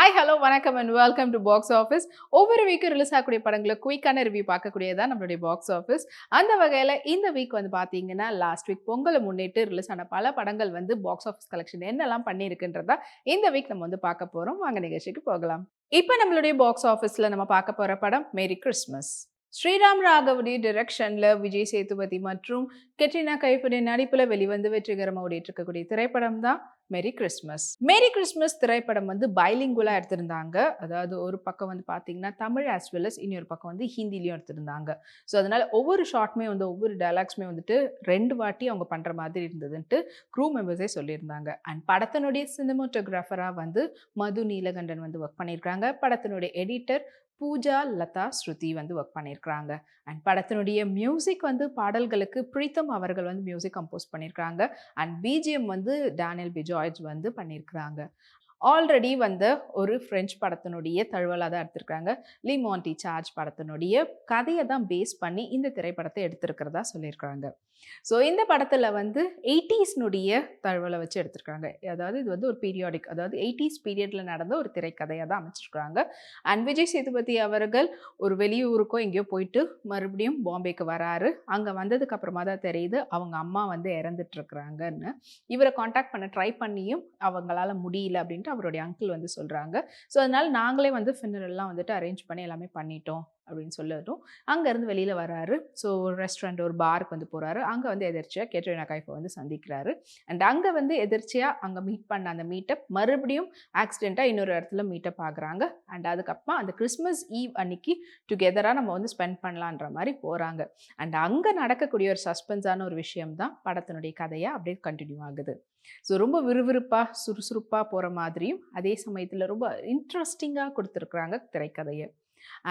Hi hello வணக்கம் and welcome to box office. ஒவ்வொரு வீக்கும் release ஆகக்கூடிய படங்களை குயிக்கான ரிவ்யூ பார்க்கக்கூடியதான் நம்மளுடைய பாக்ஸ் ஆஃபீஸ். அந்த வகையில் இந்த வீக் வந்து பார்த்தீங்கன்னா லாஸ்ட் வீக் பொங்கலை முன்னிட்டு ரிலீஸ் ஆன பல படங்கள் வந்து பாக்ஸ் ஆஃபீஸ் கலெக்ஷன் என்னெல்லாம் பண்ணியிருக்குன்றதா இந்த வீக் நம்ம வந்து பார்க்க போகிறோம். வாங்க நிகழ்ச்சிக்கு போகலாம். இப்போ நம்மளுடைய பாக்ஸ் ஆஃபீஸில் நம்ம பார்க்க போகிற படம் மேரி கிறிஸ்மஸ். ஸ்ரீராம் ராகவுடைய டிரெக்ஷன்ல விஜய் சேதுபதி மற்றும் கெட்ரினா கைஃபுடைய நடிப்புல வெளிவந்து வெற்றிகரமாக ஓடிட்டு இருக்கக்கூடிய திரைப்படம் தான் மேரி கிறிஸ்மஸ். மேரி கிறிஸ்மஸ் திரைப்படம் வந்து பைலிங்குலா எடுத்திருந்தாங்க. அதாவது ஒரு பக்கம் வந்து பார்த்தீங்கன்னா தமிழ் ஆஸ் வெல் அஸ் இன்னொரு பக்கம் வந்து ஹிந்திலையும் எடுத்திருந்தாங்க. ஸோ அதனால ஒவ்வொரு ஷார்ட்மே வந்து ஒவ்வொரு டைலாக்ஸுமே வந்துட்டு 2 வாட்டி அவங்க பண்ற மாதிரி இருந்ததுன்ட்டு க்ரூ மெம்பர்ஸே சொல்லியிருந்தாங்க. அண்ட் படத்தினுடைய சினிமோட்டோகிராஃபராக வந்து மது நீலகண்டன் வந்து ஒர்க் பண்ணியிருக்காங்க. படத்தினுடைய எடிட்டர் பூஜா லதா ஸ்ருதி வந்து ஒர்க் பண்ணியிருக்கிறாங்க. அண்ட் படத்தினுடைய மியூசிக் வந்து பாடல்களுக்கு பிரீத்தம் அவர்கள் வந்து மியூசிக் கம்போஸ் பண்ணியிருக்காங்க. அண்ட் பிஜிஎம் வந்து டேனியல் பி ஜார்ஜ் வந்து பண்ணியிருக்கிறாங்க. ஆல்ரெடி வந்த ஒரு ஃப்ரெஞ்ச் படத்தினுடைய தழுவலாக தான் எடுத்திருக்காங்க. லி மான்டி சார்ஜ் படத்தினுடைய கதையை தான் பேஸ் பண்ணி இந்த திரைப்படத்தை எடுத்திருக்கிறதா சொல்லியிருக்காங்க. ஸோ இந்த படத்தில் வந்து 80s தழுவலை வச்சு எடுத்திருக்காங்க. அதாவது இது வந்து ஒரு பீரியாடிக், அதாவது 80s பீரியடில் நடந்த ஒரு திரைக்கதையாக தான் அமைச்சிருக்காங்க. அண்ட் விஜய் சேதுபதி அவர்கள் ஒரு வெளியூருக்கோ எங்கேயோ போயிட்டு மறுபடியும் பாம்பேக்கு வராரு. அங்கே வந்ததுக்கு அப்புறமா தான் தெரியுது அவங்க அம்மா வந்து இறந்துட்டுருக்குறாங்கன்னு. இவரை காண்டாக்ட் பண்ண ட்ரை பண்ணியும் அவங்களால முடியல அப்படின்ட்டு அவருடைய அங்கிள் வந்து சொல்கிறாங்க. ஸோ அதனால் நாங்களே வந்து ஃபினரல்லாம் வந்துட்டு அரேஞ்ச் பண்ணி எல்லாமே பண்ணிட்டோம் அப்படின்னு சொல்லட்டும். அங்கேருந்து வெளியில் வராரு. ஸோ ஒரு ரெஸ்டாரண்ட், ஒரு பாருக்கு வந்து போகிறாரு. அங்கே வந்து எதிர்ச்சியாக கேட்ரினா கைஃபை வந்து சந்திக்கிறாரு. அண்ட் அங்கே வந்து எதிர்ச்சியாக அங்கே மீட் பண்ண அந்த மீட்டப் மறுபடியும் ஆக்சிடெண்ட்டாக இன்னொரு இடத்துல மீட்டப் ஆகுறாங்க. அண்ட் அதுக்கப்புறமா அந்த கிறிஸ்மஸ் ஈவ் அன்னைக்கு டுகெதராக நம்ம வந்து ஸ்பெண்ட் பண்ணலான்ற மாதிரி போகிறாங்க. அண்ட் அங்கே நடக்கக்கூடிய ஒரு சஸ்பென்ஸான ஒரு விஷயம் தான் படத்தினுடைய கதையாக அப்படியே கண்டினியூ ஆகுது. ஸோ ரொம்ப விறுவிறுப்பாக சுறுசுறுப்பாக போகிற மாதிரியும் அதே சமயத்தில் ரொம்ப இன்ட்ரெஸ்டிங்காக கொடுத்துருக்குறாங்க திரைக்கதையை.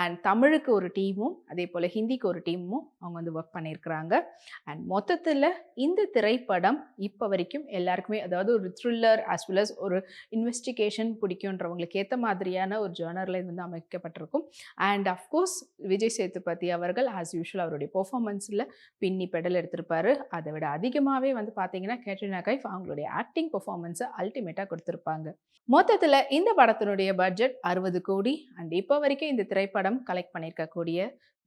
அண்ட் தமிழுக்கு ஒரு டீமும் அதே போல் ஹிந்திக்கு ஒரு டீமும் அவங்க வந்து ஒர்க் பண்ணியிருக்கிறாங்க. அண்ட் மொத்தத்தில் இந்த திரைப்படம் இப்போ வரைக்கும் எல்லாருக்குமே, அதாவது ஒரு த்ரில்லர் ஆஸ் வெல் அஸ் ஒரு இன்வெஸ்டிகேஷன் பிடிக்குன்றவங்களுக்கு ஏற்ற மாதிரியான ஒரு ஜேர்னரில் வந்து அமைக்கப்பட்டிருக்கும். அண்ட் அஃப்கோர்ஸ் விஜய் சேதுபதி அவர்கள் ஆஸ் யூஷுவல் அவருடைய பெர்ஃபார்மன்ஸில் பின்னி பெடல் எடுத்திருப்பாரு. அதை விட அதிகமாகவே வந்து பார்த்தீங்கன்னா கேட்ரினா கைஃப் அவங்களுடைய ஆக்டிங் பெர்ஃபார்மன்ஸை அல்டிமேட்டாக கொடுத்துருப்பாங்க. மொத்தத்தில் இந்த படத்தினுடைய பட்ஜெட் 60 கோடி. அண்ட் இப்போ வரைக்கும் இந்த திரைப்படம் கலெக்ட் பண்ணியிருக்கக்கூடிய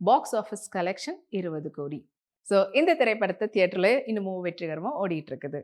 பாக்ஸ் ஆஃபீஸ் கலெக்ஷன் 20 கோடி. ஸோ இந்த திரைப்படத்தை தியேட்டரில் இன்னமும் வெற்றிகரமாக ஓடிட்டு இருக்குது.